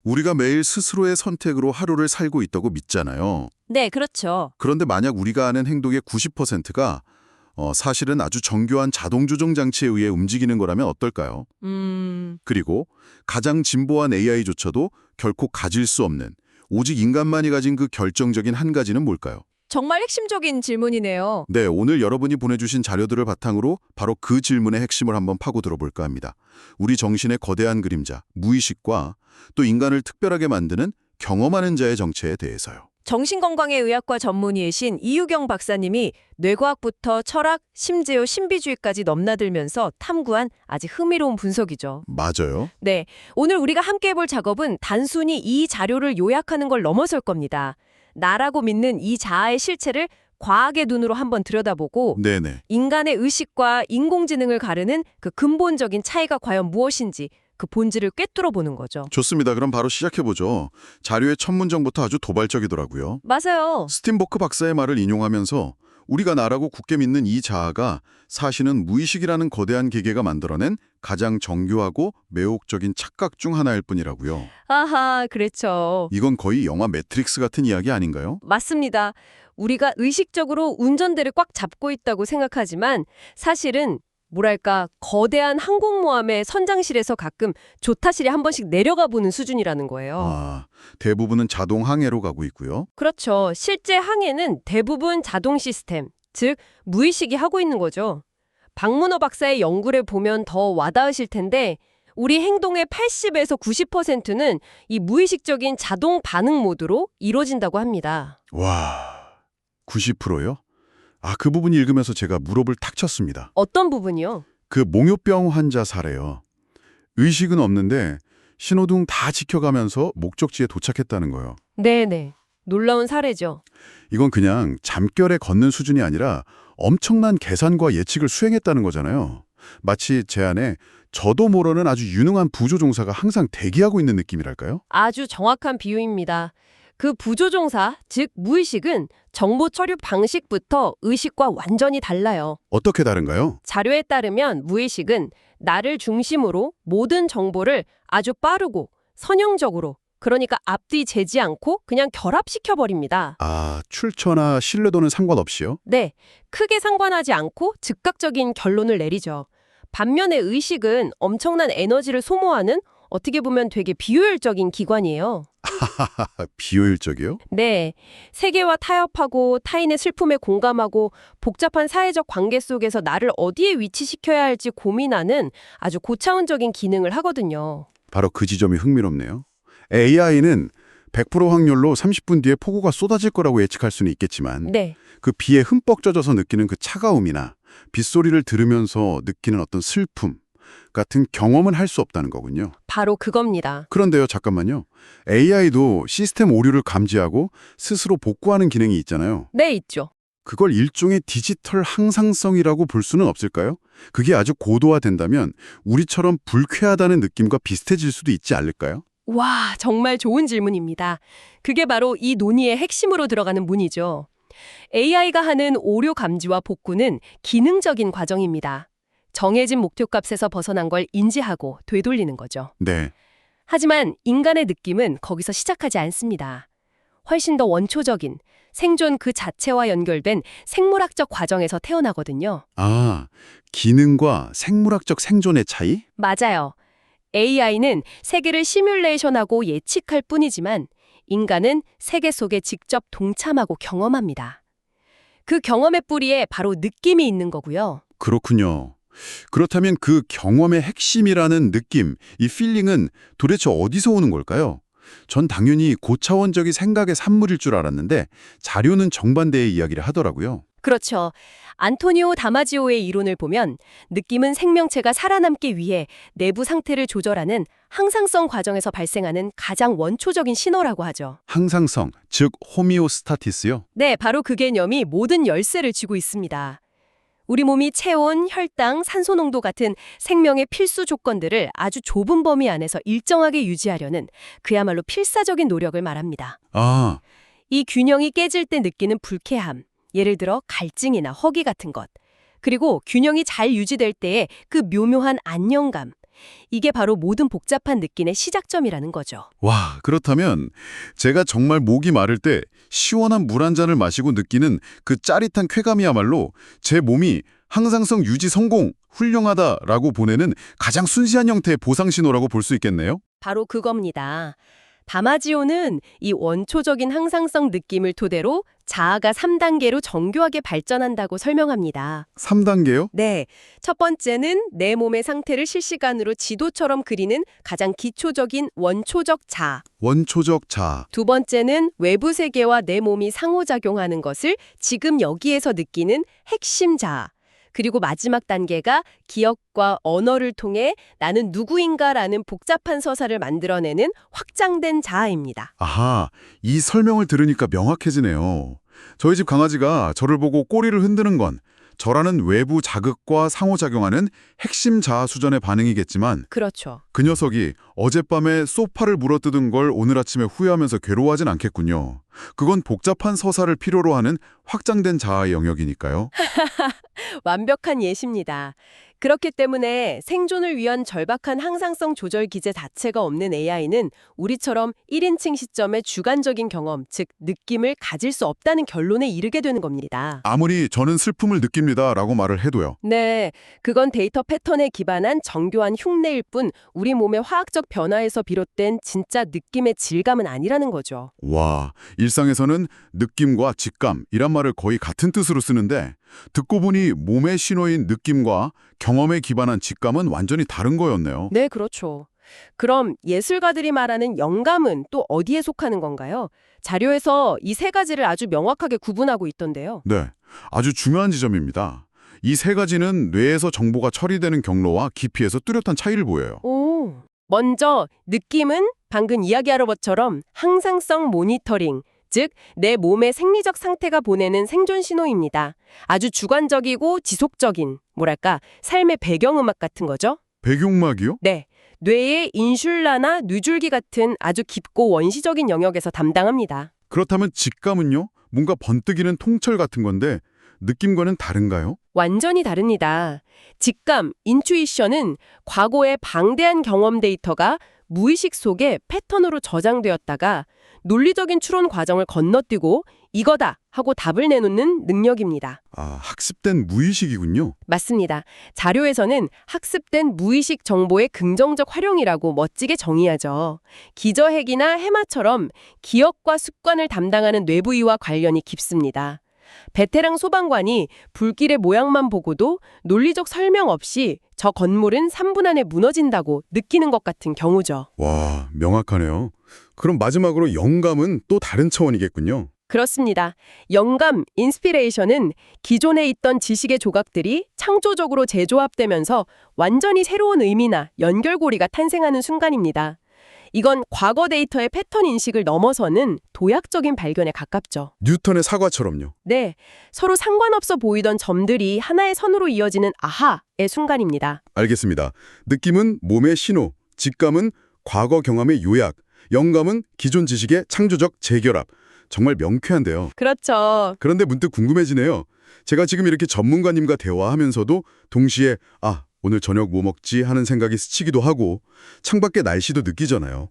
우리가 매일 스스로의 선택으로 하루를 살고 있다고 믿잖아요. 네, 그렇죠. 그런데 만약 우리가 하는 행동의 90%가 사실은 아주 정교한 자동 조정 장치에 의해 움직이는 거라면 어떨까요? 그리고 가장 진보한 AI조차도 결코 가질 수 없는 오직 인간만이 가진 그 결정적인 한 가지는 뭘까요? 정말 핵심적인 질문이네요. 네, 오늘 여러분이 보내주신 자료들을 바탕으로 바로 그 질문의 핵심을 한번 파고 들어볼까 합니다. 우리 정신의 거대한 그림자, 무의식과 또 인간을 특별하게 만드는 경험하는 자의 정체에 대해서요. 정신건강의의학과 전문의이신 이유경 박사님이 뇌과학부터 철학, 심지어 신비주의까지 넘나들면서 탐구한 아주 흥미로운 분석이죠. 맞아요. 네, 오늘 우리가 함께 해볼 작업은 단순히 이 자료를 요약하는 걸 넘어설 겁니다. 나라고 믿는 이 자아의 실체를 과학의 눈으로 한번 들여다보고 네네. 인간의 의식과 인공지능을 가르는 그 근본적인 차이가 과연 무엇인지 그 본질을 꿰뚫어 보는 거죠. 좋습니다. 그럼 바로 시작해보죠. 자료의 첫 문장부터 아주 도발적이더라고요. 맞아요. 스팀버크 박사의 말을 인용하면서 우리가 나라고 굳게 믿는 이 자아가 사실은 무의식이라는 거대한 기계가 만들어낸 가장 정교하고 매혹적인 착각 중 하나일 뿐이라고요. 아하, 그렇죠. 이건 거의 영화 매트릭스 같은 이야기 아닌가요? 맞습니다. 우리가 의식적으로 운전대를 꽉 잡고 있다고 생각하지만 사실은 뭐랄까 거대한 항공모함의 선장실에서 가끔 조타실에 한 번씩 내려가 보는 수준이라는 거예요. 아, 대부분은 자동 항해로 가고 있고요. 그렇죠. 실제 항해는 대부분 자동 시스템, 즉 무의식이 하고 있는 거죠. 박문호 박사의 연구를 보면 더 와닿으실 텐데 우리 행동의 80에서 90%는 이 무의식적인 자동 반응 모드로 이루어진다고 합니다. 와, 90%요? 아, 그 부분 읽으면서 제가 무릎을 탁 쳤습니다. 어떤 부분이요? 그 몽요병 환자 사례요. 의식은 없는데 신호등 다 지켜가면서 목적지에 도착했다는 거예요. 네네. 놀라운 사례죠. 이건 그냥 잠결에 걷는 수준이 아니라 엄청난 계산과 예측을 수행했다는 거잖아요. 마치 제 안에 저도 모르는 아주 유능한 부조종사가 항상 대기하고 있는 느낌이랄까요? 아주 정확한 비유입니다. 그 부조종사, 즉 무의식은 정보 처리 방식부터 의식과 완전히 달라요. 어떻게 다른가요? 자료에 따르면 무의식은 나를 중심으로 모든 정보를 아주 빠르고 선형적으로, 그러니까 앞뒤 재지 않고 그냥 결합시켜버립니다. 아, 출처나 신뢰도는 상관없이요? 네, 크게 상관하지 않고 즉각적인 결론을 내리죠. 반면에 의식은 엄청난 에너지를 소모하는 어떻게 보면 되게 비효율적인 기관이에요. 비효율적이요? 네, 세계와 타협하고 타인의 슬픔에 공감하고 복잡한 사회적 관계 속에서 나를 어디에 위치시켜야 할지 고민하는 아주 고차원적인 기능을 하거든요. 바로 그 지점이 흥미롭네요. AI는 100% 확률로 30분 뒤에 폭우가 쏟아질 거라고 예측할 수는 있겠지만 네, 그 비에 흠뻑 젖어서 느끼는 그 차가움이나 빗소리를 들으면서 느끼는 어떤 슬픔 같은 경험은 할 수 없다는 거군요. 바로 그겁니다. 그런데요, 잠깐만요. AI도 시스템 오류를 감지하고 스스로 복구하는 기능이 있잖아요. 네, 있죠. 그걸 일종의 디지털 항상성이라고 볼 수는 없을까요? 그게 아주 고도화된다면 우리처럼 불쾌하다는 느낌과 비슷해질 수도 있지 않을까요? 와, 정말 좋은 질문입니다. 그게 바로 이 논의의 핵심으로 들어가는 문이죠. AI가 하는 오류 감지와 복구는 기능적인 과정입니다. 정해진 목표값에서 벗어난 걸 인지하고 되돌리는 거죠. 네. 하지만 인간의 느낌은 거기서 시작하지 않습니다. 훨씬 더 원초적인 생존 그 자체와 연결된 생물학적 과정에서 태어나거든요. 아, 기능과 생물학적 생존의 차이? 맞아요. AI는 세계를 시뮬레이션하고 예측할 뿐이지만 인간은 세계 속에 직접 동참하고 경험합니다. 그 경험의 뿌리에 바로 느낌이 있는 거고요. 그렇군요. 그렇다면 그 경험의 핵심이라는 느낌, 이 필링은 도대체 어디서 오는 걸까요? 전 당연히 고차원적인 생각의 산물일 줄 알았는데 자료는 정반대의 이야기를 하더라고요. 그렇죠. 안토니오 다마지오의 이론을 보면 느낌은 생명체가 살아남기 위해 내부 상태를 조절하는 항상성 과정에서 발생하는 가장 원초적인 신호라고 하죠. 항상성, 즉 호미오스타티스요? 네, 바로 그 개념이 모든 열쇠를 쥐고 있습니다. 우리 몸이 체온, 혈당, 산소 농도 같은 생명의 필수 조건들을 아주 좁은 범위 안에서 일정하게 유지하려는 그야말로 필사적인 노력을 말합니다. 아, 이 균형이 깨질 때 느끼는 불쾌함, 예를 들어 갈증이나 허기 같은 것, 그리고 균형이 잘 유지될 때의 그 묘묘한 안정감, 이게 바로 모든 복잡한 느낌의 시작점이라는 거죠. 와, 그렇다면 제가 정말 목이 마를 때 시원한 물 한 잔을 마시고 느끼는 그 짜릿한 쾌감이야말로 제 몸이 항상성 유지 성공, 훌륭하다라고 보내는 가장 순수한 형태의 보상 신호라고 볼 수 있겠네요? 바로 그겁니다. 다마지오는 이 원초적인 항상성 느낌을 토대로 자아가 3단계로 정교하게 발전한다고 설명합니다. 3단계요? 네, 첫 번째는 내 몸의 상태를 실시간으로 지도처럼 그리는 가장 기초적인 원초적 자아. 원초적 자아. 두 번째는 외부 세계와 내 몸이 상호작용하는 것을 지금 여기에서 느끼는 핵심 자아. 그리고 마지막 단계가 기억과 언어를 통해 나는 누구인가라는 복잡한 서사를 만들어내는 확장된 자아입니다. 아하, 이 설명을 들으니까 명확해지네요. 저희 집 강아지가 저를 보고 꼬리를 흔드는 건 저라는 외부 자극과 상호작용하는 핵심 자아 수준의 반응이겠지만 그렇죠. 그 녀석이 어젯밤에 소파를 물어뜯은 걸 오늘 아침에 후회하면서 괴로워하진 않겠군요. 그건 복잡한 서사를 필요로 하는 확장된 자아의 영역이니까요. 완벽한 예시입니다. 그렇기 때문에 생존을 위한 절박한 항상성 조절 기제 자체가 없는 AI는 우리처럼 1인칭 시점의 주관적인 경험, 즉 느낌을 가질 수 없다는 결론에 이르게 되는 겁니다. 아무리 저는 슬픔을 느낍니다라고 말을 해도요. 네, 그건 데이터 패턴에 기반한 정교한 흉내일 뿐 우리 몸의 화학적 변화에서 비롯된 진짜 느낌의 질감은 아니라는 거죠. 와, 일상에서는 느낌과 직감이란 말을 거의 같은 뜻으로 쓰는데 듣고 보니 몸의 신호인 느낌과 경험에 기반한 직감은 완전히 다른 거였네요. 네, 그렇죠. 그럼 예술가들이 말하는 영감은 또 어디에 속하는 건가요? 자료에서 이 세 가지를 아주 명확하게 구분하고 있던데요. 네, 아주 중요한 지점입니다. 이 세 가지는 뇌에서 정보가 처리되는 경로와 깊이에서 뚜렷한 차이를 보여요. 오. 먼저 느낌은 방금 이야기하러 것처럼 항상성 모니터링, 즉 내 몸의 생리적 상태가 보내는 생존 신호입니다. 아주 주관적이고 지속적인, 뭐랄까, 삶의 배경음악 같은 거죠. 배경음악이요? 네, 뇌의 인슐라나 뇌줄기 같은 아주 깊고 원시적인 영역에서 담당합니다. 그렇다면 직감은요? 뭔가 번뜩이는 통철 같은 건데 느낌과는 다른가요? 완전히 다릅니다. 직감, 인투이션은 과거의 방대한 경험 데이터가 무의식 속에 패턴으로 저장되었다가 논리적인 추론 과정을 건너뛰고 이거다 하고 답을 내놓는 능력입니다. 아, 학습된 무의식이군요. 맞습니다. 자료에서는 학습된 무의식 정보의 긍정적 활용이라고 멋지게 정의하죠. 기저핵이나 해마처럼 기억과 습관을 담당하는 뇌부위와 관련이 깊습니다. 베테랑 소방관이 불길의 모양만 보고도 논리적 설명 없이 저 건물은 3분 안에 무너진다고 느끼는 것 같은 경우죠. 와, 명확하네요. 그럼 마지막으로 영감은 또 다른 차원이겠군요. 그렇습니다. 영감, 인스피레이션은 기존에 있던 지식의 조각들이 창조적으로 재조합되면서 완전히 새로운 의미나 연결고리가 탄생하는 순간입니다. 이건 과거 데이터의 패턴 인식을 넘어서는 도약적인 발견에 가깝죠. 뉴턴의 사과처럼요. 네, 서로 상관없어 보이던 점들이 하나의 선으로 이어지는 아하의 순간입니다. 알겠습니다. 느낌은 몸의 신호, 직감은 과거 경험의 요약, 영감은 기존 지식의 창조적 재결합. 정말 명쾌한데요. 그렇죠. 그런데 문득 궁금해지네요. 제가 지금 이렇게 전문가님과 대화하면서도 동시에 오늘 저녁 뭐 먹지 하는 생각이 스치기도 하고 창밖의 날씨도 느끼잖아요.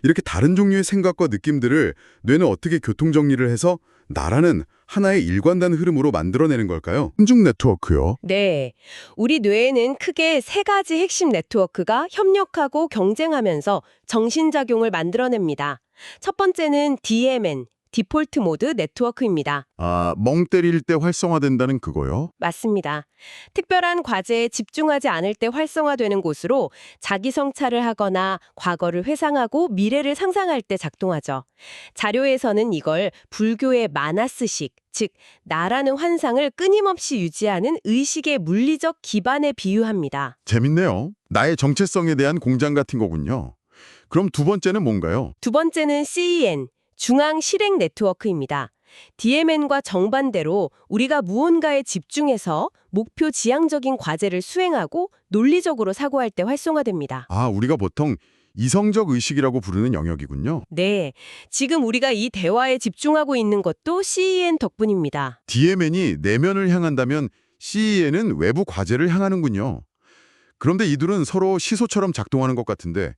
이렇게 다른 종류의 생각과 느낌들을 뇌는 어떻게 교통정리를 해서 나라는 하나의 일관된 흐름으로 만들어내는 걸까요? 한중 네트워크요. 네, 우리 뇌에는 크게 세 가지 핵심 네트워크가 협력하고 경쟁하면서 정신작용을 만들어냅니다. 첫 번째는 DMN, 디폴트 모드 네트워크입니다. 멍 때릴 때 활성화된다는 그거요? 맞습니다. 특별한 과제에 집중하지 않을 때 활성화되는 곳으로 자기 성찰을 하거나 과거를 회상하고 미래를 상상할 때 작동하죠. 자료에서는 이걸 불교의 마나스식, 즉 나라는 환상을 끊임없이 유지하는 의식의 물리적 기반에 비유합니다. 재밌네요. 나의 정체성에 대한 공장 같은 거군요. 그럼 두 번째는 뭔가요? 두 번째는 CEN, 중앙 실행 네트워크입니다. DMN과 정반대로 우리가 무언가에 집중해서 목표 지향적인 과제를 수행하고 논리적으로 사고할 때 활성화됩니다. 우리가 보통 이성적 의식이라고 부르는 영역이군요. 네, 지금 우리가 이 대화에 집중하고 있는 것도 CEN 덕분입니다. DMN이 내면을 향한다면 CEN은 외부 과제를 향하는군요. 그런데 이들은 서로 시소처럼 작동하는 것 같은데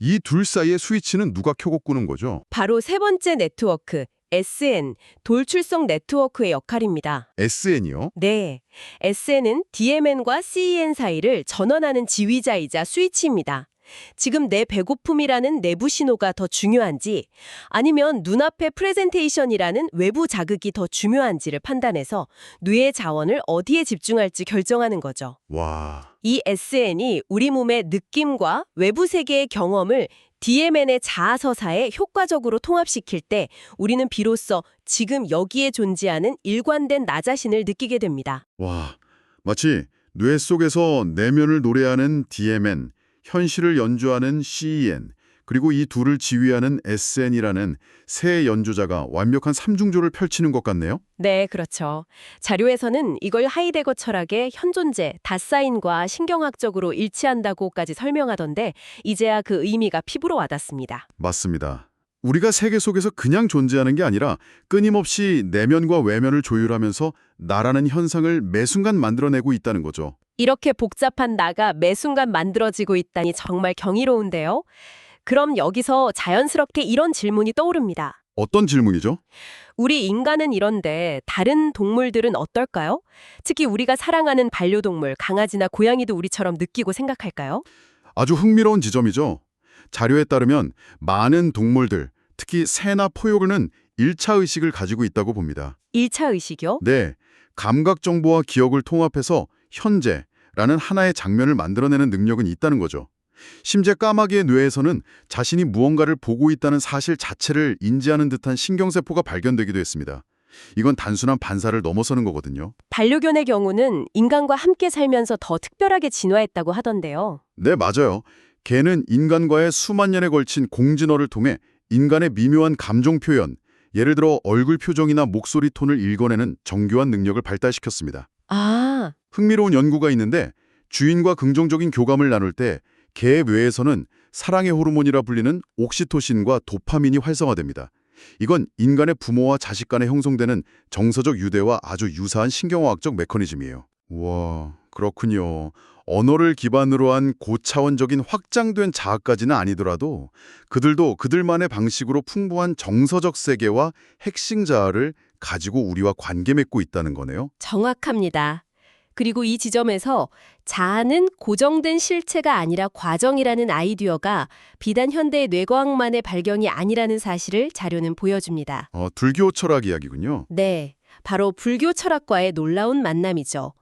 이 둘 사이의 스위치는 누가 켜고 끄는 거죠? 바로 세 번째 네트워크, SN, 돌출성 네트워크의 역할입니다. SN이요? 네, SN은 DMN과 CEN 사이를 전원하는 지휘자이자 스위치입니다. 지금 내 배고픔이라는 내부 신호가 더 중요한지 아니면 눈앞의 프레젠테이션이라는 외부 자극이 더 중요한지를 판단해서 뇌의 자원을 어디에 집중할지 결정하는 거죠. 와, 이 SN이 우리 몸의 느낌과 외부 세계의 경험을 DMN의 자아서사에 효과적으로 통합시킬 때 우리는 비로소 지금 여기에 존재하는 일관된 나 자신을 느끼게 됩니다. 와, 마치 뇌 속에서 내면을 노래하는 DMN, 현실을 연주하는 CEN, 그리고 이 둘을 지휘하는 SN이라는 세 연주자가 완벽한 삼중조를 펼치는 것 같네요. 네, 그렇죠. 자료에서는 이걸 하이데거 철학의 현존재, 다사인과 신경학적으로 일치한다고까지 설명하던데 이제야 그 의미가 피부로 와닿습니다. 맞습니다. 우리가 세계 속에서 그냥 존재하는 게 아니라 끊임없이 내면과 외면을 조율하면서 나라는 현상을 매 순간 만들어내고 있다는 거죠. 이렇게 복잡한 나가 매 순간 만들어지고 있다니 정말 경이로운데요. 그럼 여기서 자연스럽게 이런 질문이 떠오릅니다. 어떤 질문이죠? 우리 인간은 이런데 다른 동물들은 어떨까요? 특히 우리가 사랑하는 반려동물, 강아지나 고양이도 우리처럼 느끼고 생각할까요? 아주 흥미로운 지점이죠. 자료에 따르면 많은 동물들, 특히 새나 포유류는 1차 의식을 가지고 있다고 봅니다. 1차 의식이요? 네, 감각 정보와 기억을 통합해서 현재라는 하나의 장면을 만들어내는 능력은 있다는 거죠. 심지어 까마귀의 뇌에서는 자신이 무언가를 보고 있다는 사실 자체를 인지하는 듯한 신경세포가 발견되기도 했습니다. 이건 단순한 반사를 넘어서는 거거든요. 반려견의 경우는 인간과 함께 살면서 더 특별하게 진화했다고 하던데요. 네, 맞아요. 개는 인간과의 수만 년에 걸친 공진어를 통해 인간의 미묘한 감정 표현, 예를 들어 얼굴 표정이나 목소리 톤을 읽어내는 정교한 능력을 발달시켰습니다. 아, 흥미로운 연구가 있는데 주인과 긍정적인 교감을 나눌 때 개 뇌에서는 사랑의 호르몬이라 불리는 옥시토신과 도파민이 활성화됩니다. 이건 인간의 부모와 자식 간에 형성되는 정서적 유대와 아주 유사한 신경화학적 메커니즘이에요. 와, 그렇군요. 언어를 기반으로 한 고차원적인 확장된 자아까지는 아니더라도 그들도 그들만의 방식으로 풍부한 정서적 세계와 핵심 자아를 가지고 우리와 관계 맺고 있다는 거네요. 정확합니다. 그리고 이 지점에서 자아는 고정된 실체가 아니라 과정이라는 아이디어가 비단 현대의 뇌과학만의 발견이 아니라는 사실을 자료는 보여줍니다. 불교 철학 이야기군요. 네, 바로 불교 철학과의 놀라운 만남이죠.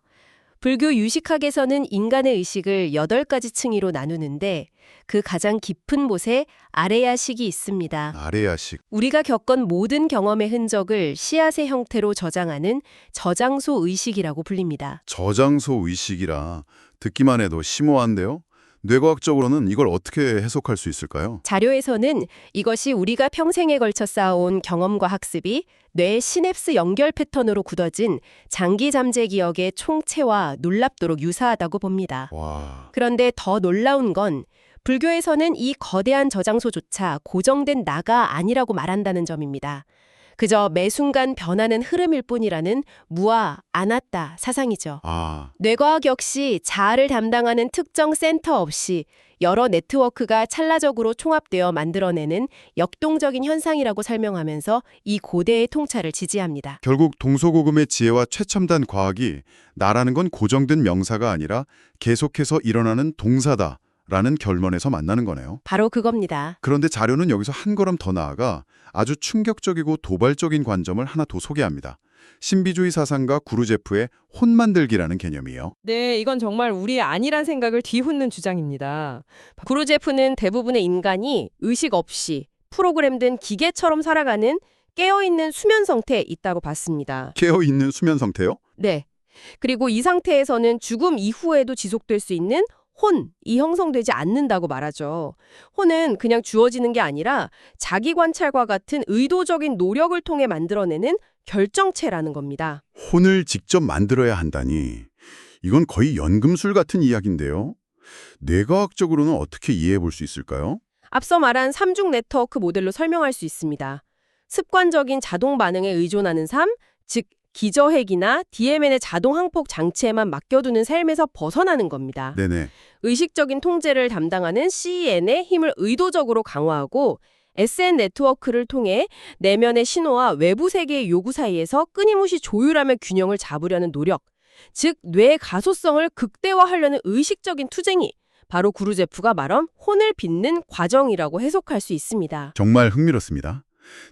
불교 유식학에서는 인간의 의식을 8가지 층위로 나누는데 그 가장 깊은 곳에 아레야식이 있습니다. 아레야식. 우리가 겪은 모든 경험의 흔적을 씨앗의 형태로 저장하는 저장소 의식이라고 불립니다. 저장소 의식이라 듣기만 해도 심오한데요. 뇌과학적으로는 이걸 어떻게 해석할 수 있을까요? 자료에서는 이것이 우리가 평생에 걸쳐 쌓아온 경험과 학습이 뇌의 시냅스 연결 패턴으로 굳어진 장기 잠재 기억의 총체와 놀랍도록 유사하다고 봅니다. 와, 그런데 더 놀라운 건 불교에서는 이 거대한 저장소조차 고정된 나가 아니라고 말한다는 점입니다. 그저 매 순간 변하는 흐름일 뿐이라는 무아, 아나따 사상이죠. 뇌과학 역시 자아를 담당하는 특정 센터 없이 여러 네트워크가 찰나적으로 총합되어 만들어내는 역동적인 현상이라고 설명하면서 이 고대의 통찰을 지지합니다. 결국 동서고금의 지혜와 최첨단 과학이 나라는 건 고정된 명사가 아니라 계속해서 일어나는 동사다. 라는 결론에서 만나는 거네요. 바로 그겁니다. 그런데 자료는 여기서 한 걸음 더 나아가 아주 충격적이고 도발적인 관점을 하나 더 소개합니다. 신비주의 사상가 구르제프의 혼만들기라는 개념이에요. 네, 이건 정말 우리의 아니란 생각을 뒤흔는 주장입니다. 구르제프는 대부분의 인간이 의식 없이 프로그램된 기계처럼 살아가는 깨어있는 수면 상태에 있다고 봤습니다. 깨어있는 수면 상태요? 네. 그리고 이 상태에서는 죽음 이후에도 지속될 수 있는 혼이 형성되지 않는다고 말하죠. 혼은 그냥 주어지는 게 아니라 자기 관찰과 같은 의도적인 노력을 통해 만들어내는 결정체라는 겁니다. 혼을 직접 만들어야 한다니. 이건 거의 연금술 같은 이야기인데요. 뇌과학적으로는 어떻게 이해해 볼 수 있을까요? 앞서 말한 삼중 네트워크 모델로 설명할 수 있습니다. 습관적인 자동 반응에 의존하는 삶, 즉 기저핵이나 DMN의 자동 항폭 장치에만 맡겨두는 삶에서 벗어나는 겁니다. 네네. 의식적인 통제를 담당하는 CEN의 힘을 의도적으로 강화하고 SN 네트워크를 통해 내면의 신호와 외부 세계의 요구 사이에서 끊임없이 조율하며 균형을 잡으려는 노력, 즉 뇌의 가소성을 극대화하려는 의식적인 투쟁이 바로 구르제프가 말한 혼을 빚는 과정이라고 해석할 수 있습니다. 정말 흥미롭습니다.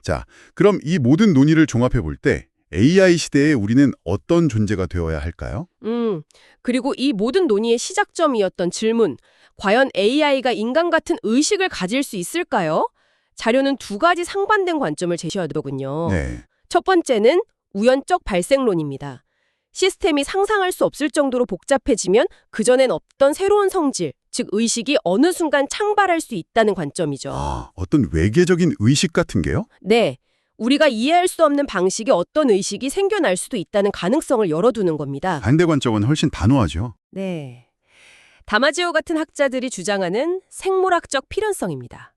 자, 그럼 이 모든 논의를 종합해 볼 때 AI 시대에 우리는 어떤 존재가 되어야 할까요? 그리고 이 모든 논의의 시작점이었던 질문, 과연 AI가 인간 같은 의식을 가질 수 있을까요? 자료는 두 가지 상반된 관점을 제시하더군요. 네. 첫 번째는 우연적 발생론입니다. 시스템이 상상할 수 없을 정도로 복잡해지면 그전엔 없던 새로운 성질, 즉 의식이 어느 순간 창발할 수 있다는 관점이죠. 어떤 외계적인 의식 같은 게요? 네, 우리가 이해할 수 없는 방식의 어떤 의식이 생겨날 수도 있다는 가능성을 열어두는 겁니다. 반대 관점은 훨씬 단호하죠. 네, 다마지오 같은 학자들이 주장하는 생물학적 필연성입니다.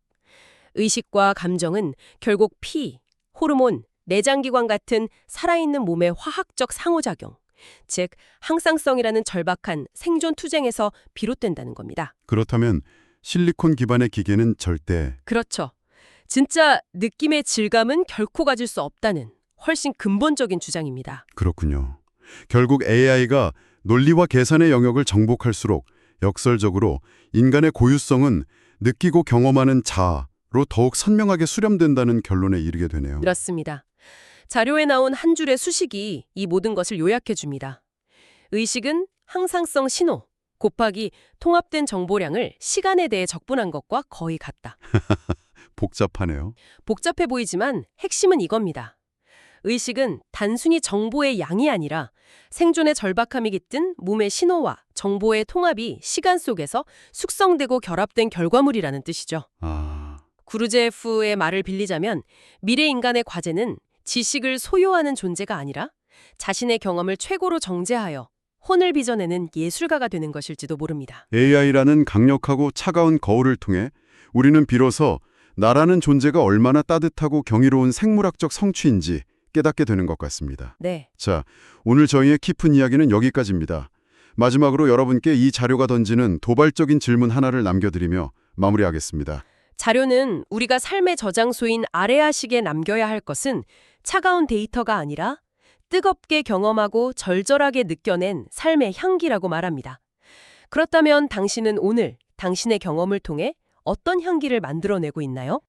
의식과 감정은 결국 피, 호르몬, 내장기관 같은 살아있는 몸의 화학적 상호작용, 즉 항상성이라는 절박한 생존 투쟁에서 비롯된다는 겁니다. 그렇다면 실리콘 기반의 기계는 절대 그렇죠. 진짜 느낌의 질감은 결코 가질 수 없다는 훨씬 근본적인 주장입니다. 그렇군요. 결국 AI가 논리와 계산의 영역을 정복할수록 역설적으로 인간의 고유성은 느끼고 경험하는 자아로 더욱 선명하게 수렴된다는 결론에 이르게 되네요. 그렇습니다. 자료에 나온 한 줄의 수식이 이 모든 것을 요약해 줍니다. 의식은 항상성 신호 곱하기 통합된 정보량을 시간에 대해 적분한 것과 거의 같다. 복잡하네요. 복잡해 보이지만 핵심은 이겁니다. 의식은 단순히 정보의 양이 아니라 생존의 절박함이 깃든 몸의 신호와 정보의 통합이 시간 속에서 숙성되고 결합된 결과물이라는 뜻이죠. 구르제프의 말을 빌리자면 미래 인간의 과제는 지식을 소유하는 존재가 아니라 자신의 경험을 최고로 정제하여 혼을 빚어내는 예술가가 되는 것일지도 모릅니다. AI라는 강력하고 차가운 거울을 통해 우리는 비로소 나라는 존재가 얼마나 따뜻하고 경이로운 생물학적 성취인지 깨닫게 되는 것 같습니다. 네. 자, 오늘 저희의 깊은 이야기는 여기까지입니다. 마지막으로 여러분께 이 자료가 던지는 도발적인 질문 하나를 남겨드리며 마무리하겠습니다. 자료는 우리가 삶의 저장소인 아레아식에 남겨야 할 것은 차가운 데이터가 아니라 뜨겁게 경험하고 절절하게 느껴낸 삶의 향기라고 말합니다. 그렇다면 당신은 오늘 당신의 경험을 통해 어떤 향기를 만들어내고 있나요?